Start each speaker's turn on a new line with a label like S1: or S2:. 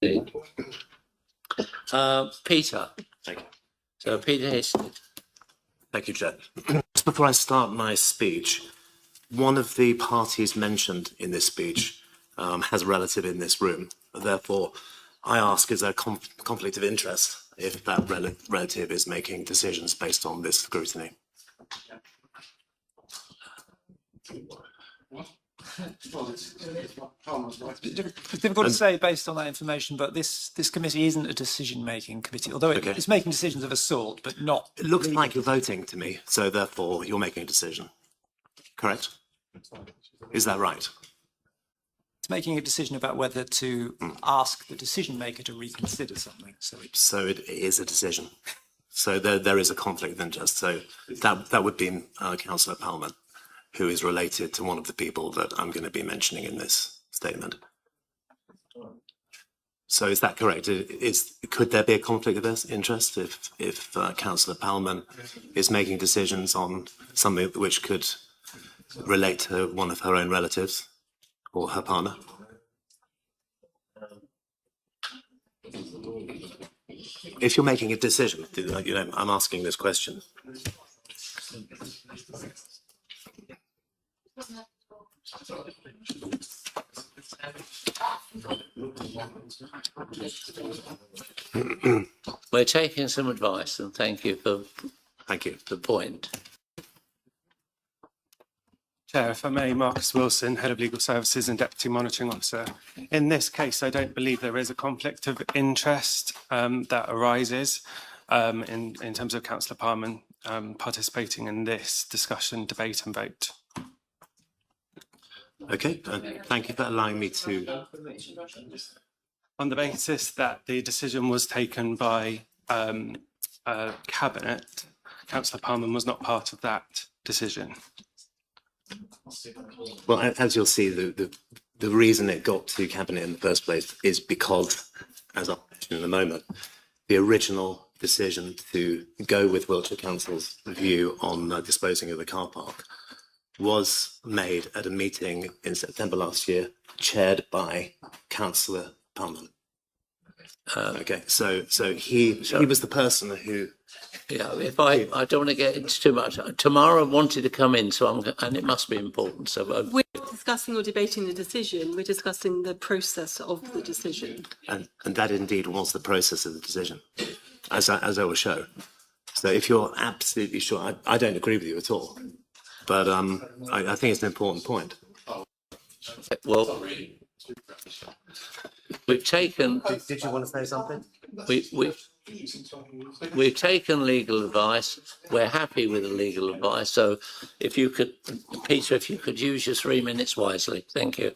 S1: Peter.
S2: Thank you.
S1: So Peter Histed.
S2: Thank you, Chair. Just before I start my speech, one of the parties mentioned in this speech has a relative in this room. Therefore, I ask, is there a conflict of interest if that relative is making decisions based on this scrutiny?
S3: It's difficult to say based on that information, but this committee isn't a decision-making committee, although it's making decisions of a sort, but not.
S2: It looks like you're voting to me, so therefore you're making a decision. Correct? Is that right?
S3: It's making a decision about whether to ask the decision-maker to reconsider something.
S2: So it is a decision. So there is a conflict of interest. So that would be Councillor Palmer, who is related to one of the people that I'm going to be mentioning in this statement. So is that correct? Could there be a conflict of interest if Councillor Palmer is making decisions on something which could relate to one of her own relatives or her partner? If you're making a decision, I'm asking this question.
S1: We're taking some advice, and thank you for the point.
S4: Chair, if I may, Marcus Wilson, Head of Legal Services and Deputy Monitoring Officer. In this case, I don't believe there is a conflict of interest that arises in terms of Councillor Palmer participating in this discussion, debate and vote.
S2: Okay, thank you for allowing me to.
S4: On the basis that the decision was taken by Cabinet, Councillor Palmer was not part of that decision.
S2: Well, as you'll see, the reason it got to Cabinet in the first place is because, as I'll mention in a moment, the original decision to go with Wiltshire Council's view on disposing of the car park was made at a meeting in September last year, chaired by Councillor Palmer. Okay, so he was the person who.
S1: Yeah, if I don't want to get into too much. Tamara wanted to come in, and it must be important. So
S5: we're discussing or debating the decision. We're discussing the process of the decision.
S2: And that indeed was the process of the decision, as I will show. So if you're absolutely sure, I don't agree with you at all, but I think it's an important point.
S1: Well, we've taken.
S2: Did you want to say something?
S1: We've taken legal advice. We're happy with the legal advice. So if you could, Peter, if you could use your 3 minutes wisely. Thank you.